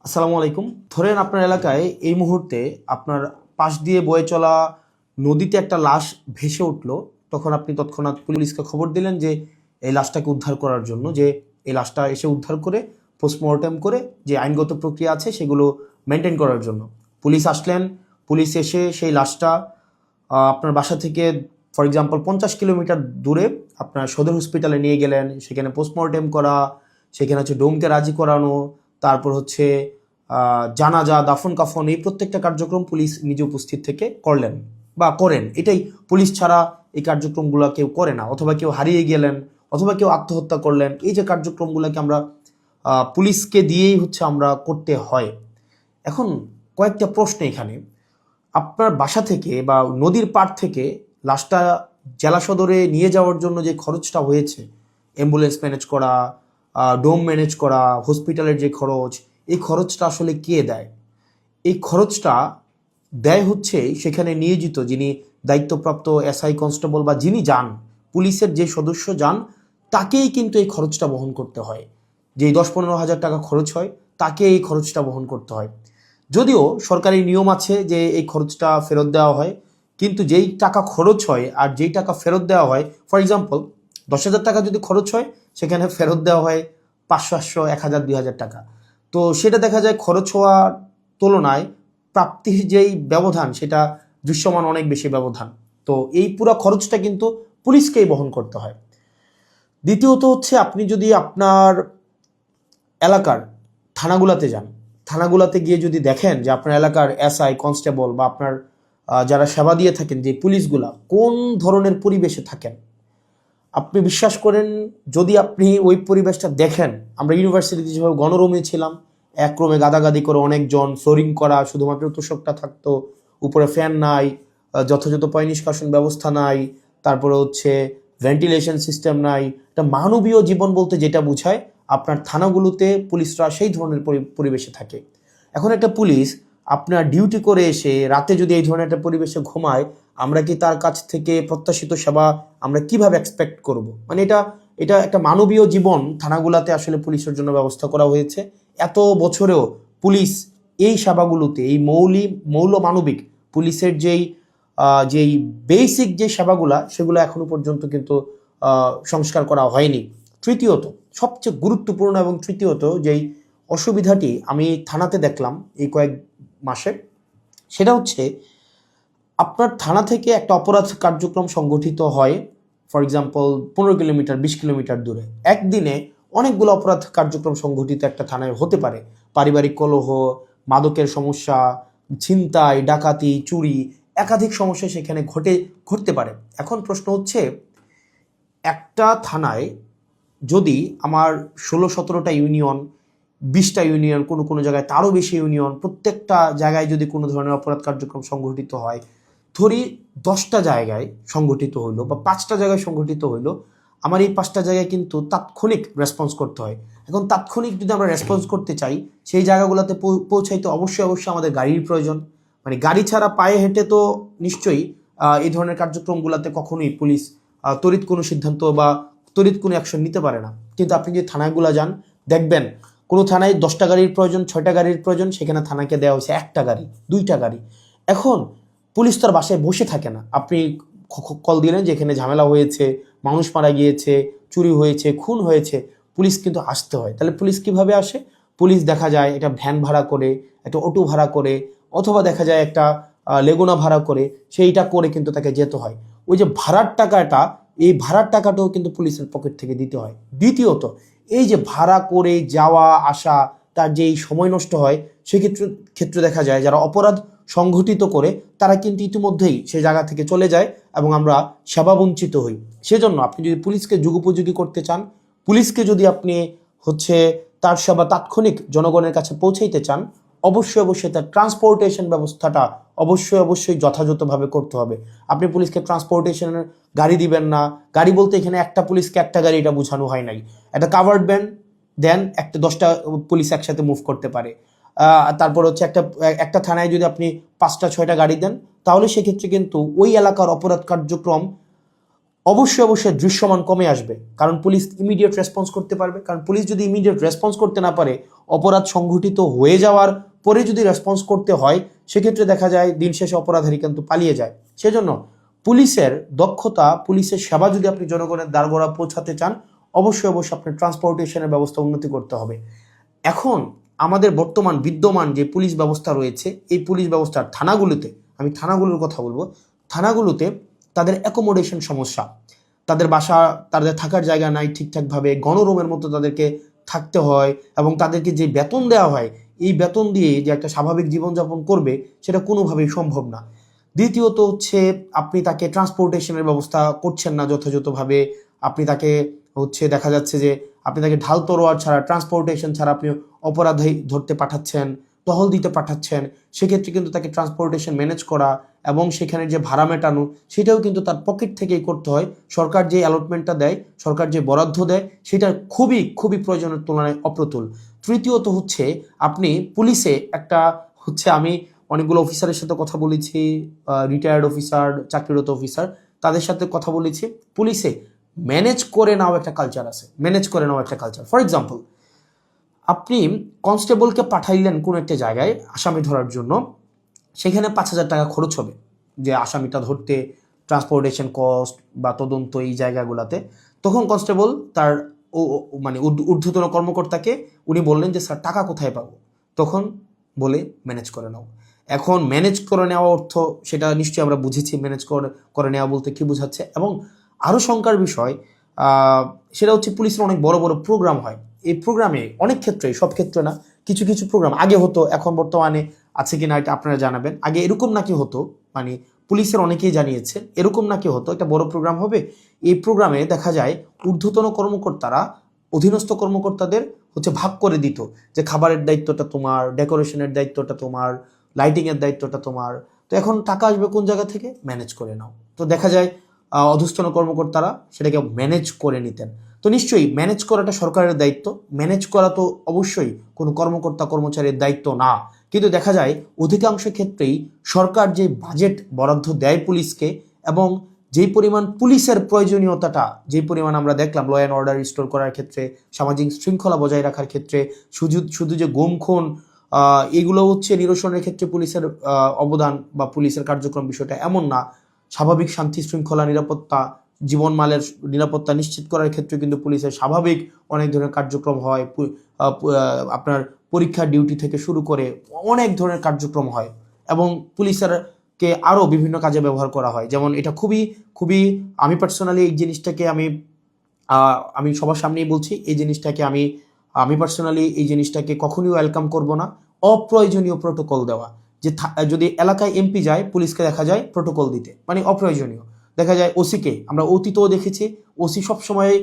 আসসালামু আলাইকুম। ধরেন আপনার এলাকায় এই মুহূর্তে আপনার পাশ দিয়ে বয়ে চলা নদীতে একটা লাশ ভেসে উঠলো। তখন আপনি তৎক্ষণাৎ পুলিশকে খবর দিলেন যে এই লাশটাকে উদ্ধার করার জন্য, যে এই লাশটা এসে উদ্ধার করে পোস্টমর্টেম করে যে আইনগত প্রক্রিয়া আছে সেগুলো মেনটেন করার জন্য পুলিশ আসলেন। পুলিশ এসে সেই লাশটা আপনার বাসা থেকে ফর এক্সাম্পল 50 কিলোমিটার দূরে আপনার সদর হসপিটালে নিয়ে গেলেন। সেখানে পোস্টমর্টেম করা, সেখানে হচ্ছে ডোমকে রাজি করানো, তারপর হচ্ছে জানাজা, দাফন কাফন, এই প্রত্যেকটা কার্যক্রম পুলিশ নিজে উপস্থিত থেকে করলেন বা করেন। এটাই, পুলিশ ছাড়া এই কার্যক্রমগুলো কেউ করে না। অথবা কেউ হারিয়ে গেলেন, অথবা কেউ আত্মহত্যা করলেন, এই যে কার্যক্রমগুলোকে আমরা পুলিশকে দিয়েই হচ্ছে আমরা করতে হয়। এখন কয়েকটা প্রশ্ন এখানে। আপনার বাসা থেকে বা নদীর পাড় থেকে লাশটা জেলা সদরে নিয়ে যাওয়ার জন্য যে খরচটা হয়েছে, অ্যাম্বুলেন্স ম্যানেজ করা, ডোম ম্যানেজ করা, হসপিটালের যে খরচ, এই খরচটা আসলে কে দেয়? এই খরচটা দেয় হচ্ছে সেখানে নিয়োজিত যিনি দায়িত্বপ্রাপ্ত এসআই, কনস্টেবল বা যিনি যান, পুলিশের যে সদস্য যান, তাকেই কিন্তু এই খরচটা বহন করতে হয়। যেই 10-15 হাজার টাকা খরচ হয়, তাকে এই খরচটা বহন করতে হয়। যদিও সরকারি নিয়ম আছে যে এই খরচটা ফেরত দেওয়া হয়, কিন্তু যেই টাকা খরচ হয় আর যেই টাকা ফেরত দেওয়া হয়, ফর এক্সাম্পল 10,000 টাকা যদি খরচ হয়, সেখানে ফেরত দেওয়া হয় 500, 800, 1,000, 2,000 টাকা। তো সেটা দেখা যায় খরচ হওয়ার তুলনায় প্রাপ্তির যেই ব্যবধান, সেটা দৃশ্যমান অনেক বেশি ব্যবধান। তো এই পুরো খরচটা কিন্তু পুলিশকেই বহন করতে হয়। দ্বিতীয়ত হচ্ছে, আপনি যদি আপনার এলাকার থানাগুলাতে যান, থানাগুলাতে গিয়ে যদি দেখেন যে আপনার এলাকার এসআই, কনস্টেবল বা আপনার যারা সেবা দিয়ে থাকেন যে পুলিশগুলা কোন ধরনের পরিবেশে থাকেন, আপনি বিশ্বাস করেন, যদি আপনি ওই পরিবেশটা দেখেন, আমরা ইউনিভার্সিটিতে যেভাবে গণরুমে ছিলাম, এক রুমে গাদাগাদি করে অনেকজন, ফ্লোরিং করা, শুধুমাত্র তোষকটা থাকতো, উপরে ফ্যান নাই, যথাযথ পয় নিষ্কাশন ব্যবস্থা নাই, তারপরে হচ্ছে ভেন্টিলেশন সিস্টেম নাই, একটা মানবীয় জীবন বলতে যেটা বোঝায়, আপনার থানাগুলোতে পুলিশরা সেই ধরনের পরিবেশে থাকে। এখন একটা পুলিশ আপনার ডিউটি করে এসে রাতে যদি এই ধরনের একটা পরিবেশে ঘুমায়, আমরা কি তার কাছ থেকে প্রত্যাশিত সেবা আমরা কিভাবে এক্সপেক্ট করব? মানে এটা এটা একটা মানবীয় জীবন থানাগুলাতে আসলে পুলিশের জন্য ব্যবস্থা করা হয়েছে। এত বছরেও পুলিশ এই সেবাগুলোতে, এই মৌল মানবিক পুলিশের যেই বেসিক যে সেবাগুলা, সেগুলো এখনো পর্যন্ত কিন্তু সংস্কার করা হয়নি। তৃতীয়ত, সবচেয়ে গুরুত্বপূর্ণ এবং তৃতীয়ত যেই অসুবিধাটি আমি থানাতে দেখলাম এই কয়েক মাসে, সেটা হচ্ছে আপনার থানা থেকে একটা অপরাধ কার্যক্রম সংগঠিত হয়, ফর এক্সাম্পল 15 কিলোমিটার, 20 কিলোমিটার দূরে। একদিনে অনেকগুলো অপরাধ কার্যক্রম সংগঠিত একটা থানায় হতে পারে। পারিবারিক কলহ, মাদকের সমস্যা, ছিনতাই, ডাকাতি, চুরি, একাধিক সমস্যা সেখানে ঘটতে পারে। এখন প্রশ্ন হচ্ছে, একটা থানায় যদি আমার 16-17টা ইউনিয়ন, 20টা ইউনিয়ন, কোনো কোনো জায়গায় তারও বেশি ইউনিয়ন, প্রত্যেকটা জায়গায় যদি কোনো ধরনের অপরাধ কার্যক্রম সংঘটিত হয়, ধরি 10টা জায়গায় সংঘটিত হইলো বা 5টা জায়গায় সংঘটিত হইলো, আমার এই 5টা জায়গায় কিন্তু তাৎক্ষণিক রেসপন্স করতে হয়। এখন তাৎক্ষণিক যদি আমরা রেসপন্স করতে চাই, সেই জায়গাগুলোতে পৌঁছাইতে অবশ্যই অবশ্যই আমাদের গাড়ির প্রয়োজন। মানে গাড়ি ছাড়া পায়ে হেঁটে তো নিশ্চয়ই এই ধরনের কার্যক্রমগুলোতে কখনোই পুলিশ তড়িৎ কোনো সিদ্ধান্ত বা তড়িৎ কোনো অ্যাকশন নিতে পারে না। কিন্তু আপনি যদি থানাগুলো যান, দেখবেন কোনো থানায় 10টা গাড়ির প্রয়োজন, 6টা গাড়ির প্রয়োজন, সেখানে থানাকে দেওয়া হয়েছে 1টা গাড়ি, 2টা গাড়ি। এখন পুলিশ তার বাসায় বসে থাকে না। আপনি কল দিলেন যে এখানে ঝামেলা হয়েছে, মানুষ মারা গিয়েছে, চুরি হয়েছে, খুন হয়েছে, পুলিশ কিন্তু আসতে হয়। তাহলে পুলিশ কিভাবে আসে? পুলিশ দেখা যায় একটা ভ্যান ভাড়া করে, একটা অটো ভাড়া করে, অথবা দেখা যায় একটা লেগুনা ভাড়া করে, সেইটা করে কিন্তু তাকে যেতে হয়। ওই যে ভাড়ার টাকাটা, এই ভাড়ার টাকাটাও কিন্তু পুলিশের পকেট থেকে দিতে হয়। দ্বিতীয়ত, এই যে ভাড়া করে যাওয়া আসা, তার যে এই সময় নষ্ট হয়, সেক্ষেত্রে দেখা যায় যারা অপরাধ সংঘটিত করে তারা কিন্তু ইতিমধ্যেই সে জায়গা থেকে চলে যায় এবং আমরা সেবা বঞ্চিত হই। সেজন্য আপনি যদি পুলিশকে যুগোপযোগী করতে চান, পুলিশকে যদি আপনি হচ্ছে তার সেবা তাৎক্ষণিক জনগণের কাছে পৌঁছাইতে চান, অবশ্যই অবশ্যই তার ট্রান্সপোর্টেশন ব্যবস্থাটা অবশ্যই যথাযথভাবে করতে হবে। আপনি পুলিশকে ট্রান্সপোর্টেশনের গাড়ি দিবেন না। গাড়ি বলতে এখানে একটা পুলিশকে একটা গাড়ি, এটা বোঝানো হয় নাই। একটা কাভার্ড ভ্যান দেন, একটা 10টা পুলিশ একসাথে মুভ করতে পারে। তারপর হচ্ছে একটা থানায় যদি আপনি 5টা 6টা গাড়ি দেন, তাহলে সেক্ষেত্রে কিন্তু ওই এলাকার অপরাধ কার্যক্রম অবশ্যই দৃশ্যমান কমে আসবে। কারণ পুলিশ ইমিডিয়েট রেসপন্স করতে পারবে। কারণ পুলিশ যদি ইমিডিয়েট রেসপন্স করতে না পারে, অপরাধ সংঘটিত হয়ে যাওয়ার পরে যদি রেসপন্স করতে হয়, সেক্ষেত্রে দেখা যায় দিন শেষে অপরাধী কিন্তু পালিয়ে যায়। সেজন্য পুলিশের দক্ষতা, পুলিশের সেবা যদি আপনি জনগণের দ্বারগোড়া পৌঁছাতে চান, অবশ্যই আপনার ট্রান্সপোর্টেশনের ব্যবস্থা উন্নতি করতে হবে। এখন আমাদের বর্তমান বিদ্যমান যে পুলিশ ব্যবস্থা রয়েছে, এই পুলিশ ব্যবস্থার থানাগুলোতে, আমি থানাগুলোর কথা বলবো, থানাগুলোতে তাদের অ্যাকোমোডেশন সমস্যা, তাদের বাসা, তাদের থাকার জায়গা নাই ঠিকঠাকভাবে, গণরুমের মতো তাদেরকে থাকতে হয়, এবং তাদেরকে যে বেতন দেওয়া হয়, এই বেতন দিয়ে যে একটা স্বাভাবিক জীবনযাপন করবে সেটা কোনোভাবেই সম্ভব না। দ্বিতীয়ত হচ্ছে আপনি তাকে ট্রান্সপোর্টেশনের ব্যবস্থা করছেন না যথাযথভাবে। আপনি তাকে দেখা যাচ্ছে যে আপনি তাকে ঢাল তরোয়ার ছাড়া, ট্রান্সপোর্টেশন ছাড়া আপনি অপরাধী ধরতে পাঠাচ্ছেন, টহল দিতে পাঠাচ্ছেন। সেক্ষেত্রে কিন্তু তাকে ট্রান্সপোর্টেশন ম্যানেজ করা এবং সেখানে যে ভাড়া মেটানো, সেটাও কিন্তু তার পকেট থেকেই করতে হয়। সরকার যে অ্যালটমেন্টটা দেয়, সরকার যে বরাদ্দ দেয়, সেটা খুবই খুবই প্রয়োজনের তুলনায় অপ্রতুল। তৃতীয়ত আপনি পুলিশে একটা আমি অনেকগুলো অফিসারের সাথে কথা বলেছি, রিটায়ার্ড অফিসার, চাকরিরত অফিসার, তাদের সাথে কথা বলেছি। পুলিশে ম্যানেজ করে নেওয়া একটা কালচার আছে, ম্যানেজ করে নেওয়া একটা কালচার। ফর এক্সাম্পল, আপনি কনস্টেবলকে পাঠাইলেন কোনো একটা জায়গায় আসামি ধরার জন্য, সেখানে 5,000 টাকা খরচ হবে যে আসামিটা ধরতে, ট্রান্সপোর্টেশন কস্ট বা তদন্ত এই জায়গাগুলোতে। তখন কনস্টেবল তার ঊর্ধ্বতন কর্মকর্তাকে উনি বললেন যে স্যার টাকা কোথায় পাবো? তখন বলে ম্যানেজ করে নাও। এখন ম্যানেজ করে নেওয়া অর্থ, সেটা নিশ্চয়ই আমরা বুঝেছি ম্যানেজ করে নেওয়া বলতে কি বোঝাচ্ছে। এবং আরও শঙ্কার বিষয় সেটা পুলিশের অনেক বড় বড় প্রোগ্রাম হয়। এই প্রোগ্রামে অনেক ক্ষেত্রে, সব ক্ষেত্রে না, কিছু কিছু প্রোগ্রাম আগে হতো, এখন বর্তমানে আছে কিনা এটা আপনারা জানাবেন। আগে এরকম নাকি হতো, পুলিশের অনেকেই জানিয়েছে এরকম নাকি হতো, একটা বড় প্রোগ্রাম হবে, এই প্রোগ্রামে দেখা যায় ঊর্ধ্বতন কর্মকর্তারা অধীনস্থ কর্মকর্তাদের ভাগ করে দিত যে খাবারের দায়িত্বটা তোমার, ডেকোরেশনের দায়িত্বটা তোমার, লাইটিংয়ের দায়িত্বটা তোমার। তো এখন টাকা আসবে কোন জায়গা থেকে? ম্যানেজ করে নাও। তো দেখা যায় অধস্তন কর্মকর্তারা সেটাকে ম্যানেজ করে নিতেন। তো নিশ্চয়ই ম্যানেজ করাটা সরকারের দায়িত্ব, ম্যানেজ করা তো অবশ্যই কোনো কর্মকর্তা কর্মচারীর দায়িত্ব না। কিন্তু দেখা যায় অধিকাংশ ক্ষেত্রেই সরকার যে বাজেট বরাদ্দ দেয় পুলিশকে, এবং যেই পরিমাণ পুলিশের প্রয়োজনীয়তাটা, যেই পরিমাণ আমরা দেখলাম ল অ্যান্ড অর্ডার রিস্টোর করার ক্ষেত্রে, সামাজিক শৃঙ্খলা বজায় রাখার ক্ষেত্রে, শুধু যে গুম খুন এগুলো নিরসনের ক্ষেত্রে পুলিশের অবদান বা পুলিশের কার্যক্রম বিষয়টা এমন না। স্বাভাবিক শান্তি শৃঙ্খলা, নিরাপত্তা, জীবনমালের নিরাপত্তা নিশ্চিত করার ক্ষেত্রে কিন্তু পুলিশের স্বাভাবিক অনেক ধরনের কার্যক্রম হয়। আপনার পরীক্ষার ডিউটি থেকে শুরু করে অনেক ধরনের কার্যক্রম হয়, এবং পুলিশেরকে আরও বিভিন্ন কাজে ব্যবহার করা হয়। যেমন এটা খুবই খুবই, আমি পার্সোনালি এই জিনিসটাকে আমি সবার সামনেই বলছি, এই জিনিসটাকে আমি পার্সোনালি এই জিনিসটাকে কখনোই ওয়েলকাম করব না। অপ্রয়োজনীয় প্রোটোকল দেওয়া, যে যদি এলাকায় এমপি যায়, পুলিশকে দেখা যায় প্রোটোকল দিতে, অপ্রয়োজনীয়। দেখা যায় ওসিকে আমরা অতীতও দেখেছি, ওসি সবসময়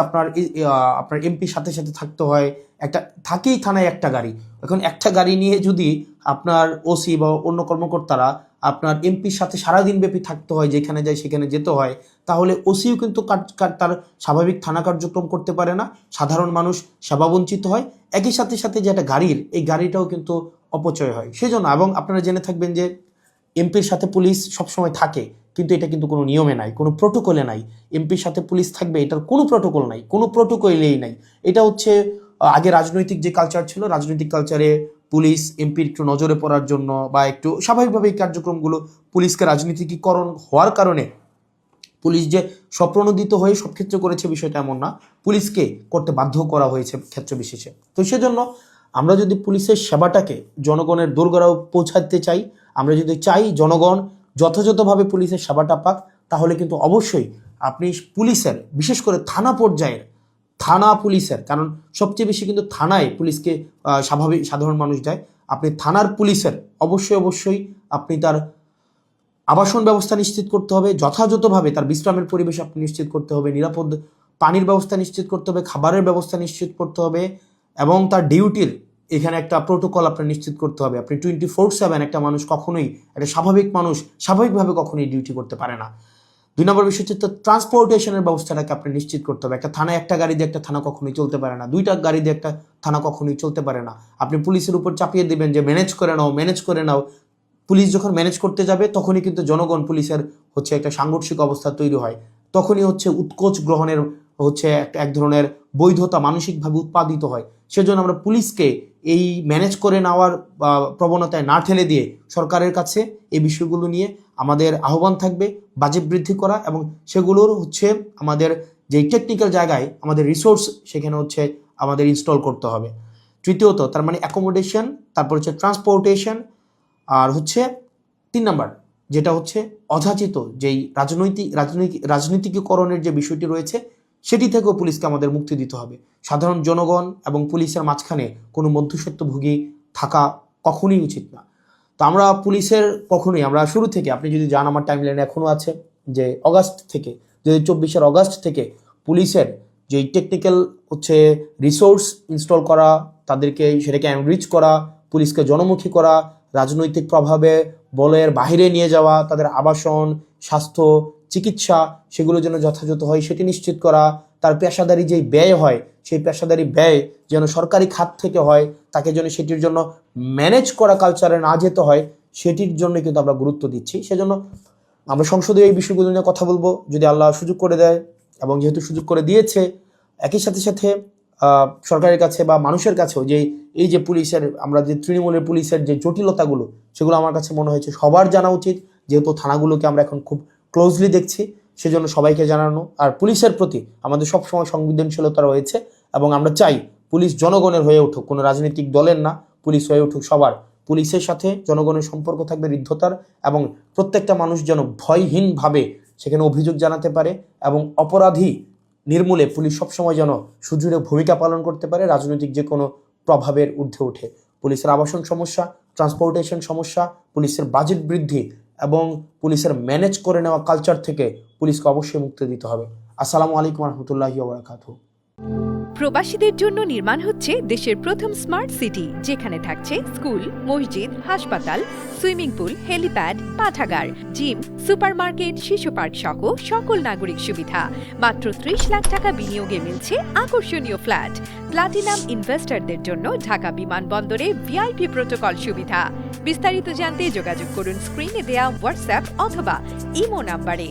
আপনার এমপির সাথে সাথে থাকতে হয়, থাকেই থানায় একটা গাড়ি। এখন একটা গাড়ি নিয়ে যদি আপনার ওসি বা অন্য কর্মকর্তারা আপনার এমপির সাথে সারাদিন ব্যাপী থাকতে হয়, যেখানে যায় সেখানে যেতে হয়, তাহলে ওসিও কিন্তু তার স্বাভাবিক থানা কার্যক্রম করতে পারে না, সাধারণ মানুষ সেবা বঞ্চিত হয়। একই সাথে সাথে যে একটা গাড়ির, এই গাড়িটাও কিন্তু অপচয় হয়। সেজন্য, এবং আপনারা জেনে থাকবেন যে এমপির সাথে পুলিশ সবসময় থাকে, কিন্তু এটা কিন্তু কোনো নিয়মে নাই, কোনো প্রোটোকলে নাই। এমপির সাথে পুলিশ থাকবে, এটার কোনো প্রোটোকল নাই, কোনো প্রোটোকলেই নাই। এটা আগে রাজনৈতিক যে কালচার ছিল, রাজনৈতিক কালচারে পুলিশ এমপির একটু নজরে পড়ার জন্য বা একটু স্বাভাবিকভাবে এই কার্যক্রমগুলো, পুলিশকে রাজনীতিকীকরণ হওয়ার কারণে পুলিশ যে স্বপ্রণোদিত হয়ে সব ক্ষেত্রে করেছে বিষয়টা এমন না, পুলিশকে করতে বাধ্য করা হয়েছে ক্ষেত্র বিশেষে। তো সেজন্য আমরা যদি পুলিশের সেবাটাকে জনগণের দোরগোড়ায় পৌঁছাতে চাই, আমরা যদি চাই জনগণ যথাযথভাবে পুলিশের সেবাটা পাক, তাহলে কিন্তু অবশ্যই আপনি পুলিশের, বিশেষ করে থানা পর্যায়ের থানা পুলিশের, কারণ সবচেয়ে বেশি কিন্তু থানায় পুলিশকে সাধারণ মানুষ যায়, আপনি থানার পুলিশের অবশ্যই আপনি তার আবাসন ব্যবস্থা নিশ্চিত করতে হবে, যথাযথভাবে তার বিশ্রামের পরিবেশ আপনি নিশ্চিত করতে হবে, নিরাপদ পানির ব্যবস্থা নিশ্চিত করতে হবে, খাবারের ব্যবস্থা নিশ্চিত করতে হবে, এবং তার ডিউটির এখানে একটা প্রোটোকল আপনার নিশ্চিত করতে হবে। আপনি 24/7 একটা মানুষ কখনোই, একটা স্বাভাবিক মানুষ স্বাভাবিকভাবে কখনোই ডিউটি করতে পারে না। 2 নম্বর বিষয় হচ্ছে ট্রান্সপোর্টেশনের ব্যবস্থাটাকে আপনি নিশ্চিত করতে হবে। একটা থানায় একটা গাড়ি দিয়ে একটা থানা কখনোই চলতে পারে না, 2টা গাড়ি দিয়ে একটা থানা কখনোই চলতে পারে না। আপনি পুলিশের উপর চাপিয়ে দেবেন যে ম্যানেজ করে নাও। পুলিশ যখন ম্যানেজ করতে যাবে, তখনই কিন্তু জনগণ পুলিশের একটা সাংঘর্ষিক অবস্থা তৈরি হয়। তখনই উৎকোচ গ্রহণের এক ধরনের বৈধতা মানসিকভাবে উৎপাদিত হয়। সেজন্য আমরা পুলিশকে এই ম্যানেজ করে নেওয়ার প্রবণতায় না ঠেলে দিয়ে সরকারের কাছে এই বিষয়গুলো নিয়ে আমাদের আহ্বান থাকবে বাজেট বৃদ্ধি করা, এবং সেগুলোর হচ্ছে আমাদের যে টেকনিক্যাল জায়গায় আমাদের রিসোর্স সেখানে হচ্ছে আমাদের ইনস্টল করতে হবে। তৃতীয়ত তার মানে অ্যাকোমোডেশন, তারপর হচ্ছে ট্রান্সপোর্টেশন, আর হচ্ছে 3 নাম্বার যেটা হচ্ছে অযাচিত যেই রাজনীতিকীকরণের যে বিষয়টি রয়েছে সেটি থেকেও পুলিশকে আমাদের মুক্তি দিতে হবে। সাধারণ জনগণ এবং পুলিশের মাঝখানে কোনো মধ্যস্বত্বভোগী থাকা কখনোই উচিত না। তো আমরা পুলিশের আমরা শুরু থেকে, আপনি যদি যান আমার টাইমলাইনে এখনও আছে যে অগাস্ট থেকে 2024 অগাস্ট থেকে পুলিশের যেই টেকনিক্যাল হচ্ছে রিসোর্স ইনস্টল করা, তাদেরকে সেটাকে এনরিচ করা, পুলিশকে জনমুখী করা, রাজনৈতিক প্রভাবে বলের বাহিরে নিয়ে যাওয়া, তাদের আবাসন, স্বাস্থ্য, চিকিৎসা সেগুলো যেন যথাযথ হয় সেটি নিশ্চিত করা, তার পেশাদারি যেই ব্যয় হয় সেই পেশাদারি ব্যয় যেন সরকারি খাত থেকে হয়, তাকে যেন সেটির জন্য ম্যানেজ করা কালচারে না যেতে হয়, সেটির জন্য কিন্তু আমরা গুরুত্ব দিচ্ছি। সেজন্য আমরা সংসদে এই বিষয়গুলো নিয়ে কথা বলবো যদি আল্লাহ সুযোগ করে দেয়, এবং যেহেতু সুযোগ করে দিয়েছে একই সাথে সাথে সরকারের কাছে বা মানুষের কাছেও যে এই যে পুলিশের, আমরা যে তৃণমূলের পুলিশের যে জটিলতাগুলো সেগুলো আমার কাছে মনে হয়েছে সবার জানা উচিত, যেহেতু থানাগুলোকে আমরা এখন খুব ক্লোজলি দেখছি, সেজন্য সবাইকে জানানো। আর পুলিশের প্রতি আমাদের সবসময় সংবেদনশীলতা রয়েছে, এবং আমরা চাই পুলিশ জনগণের হয়ে উঠুক, কোনো রাজনৈতিক দলের না, পুলিশ হয়ে উঠুক সবার। পুলিশের সাথে জনগণের সম্পর্ক থাকবে হৃদ্যতার, এবং প্রত্যেকটা মানুষ যেন ভয়হীনভাবে সেখানে অভিযোগ জানাতে পারে, এবং অপরাধী নির্মূলে পুলিশ সবসময় যেন সুদৃঢ় ভূমিকা পালন করতে পারে রাজনৈতিক যে কোনো প্রভাবের ঊর্ধ্বে উঠে। পুলিশের আবাসন সমস্যা, ট্রান্সপোর্টেশন সমস্যা, পুলিশের বাজেট বৃদ্ধি এবং পুলিশের ম্যানেজ করে নেওয়া কালচার থেকে পুলিশকে অবশ্যই মুক্তি দিতে হবে। আসসালামু আলাইকুম রহমতুল্লাহি ওয়া বারাকাতুহু। প্রবাসীদের জন্য নির্মাণ হচ্ছে দেশের প্রথম স্মার্ট সিটি, যেখানে থাকছে স্কুল, মসজিদ, হাসপাতাল, সুইমিং পুল, হেলিপ্যাড, পাঠাগার, জিম, সুপারমার্কেট, শিশু পার্ক সহ সকল নাগরিক সুবিধা। মাত্র 30 লাখ টাকা বিনিয়োগে মিলছে আকর্ষণীয় ফ্ল্যাট। প্লাটিনাম ইনভেস্টরদের জন্য ঢাকা বিমানবন্দরে ভিআইপি প্রোটোকল সুবিধা। বিস্তারিত জানতে যোগাযোগ করুন স্ক্রিনে দেয়া হোয়াটসঅ্যাপ অথবা ইমো নাম্বারে।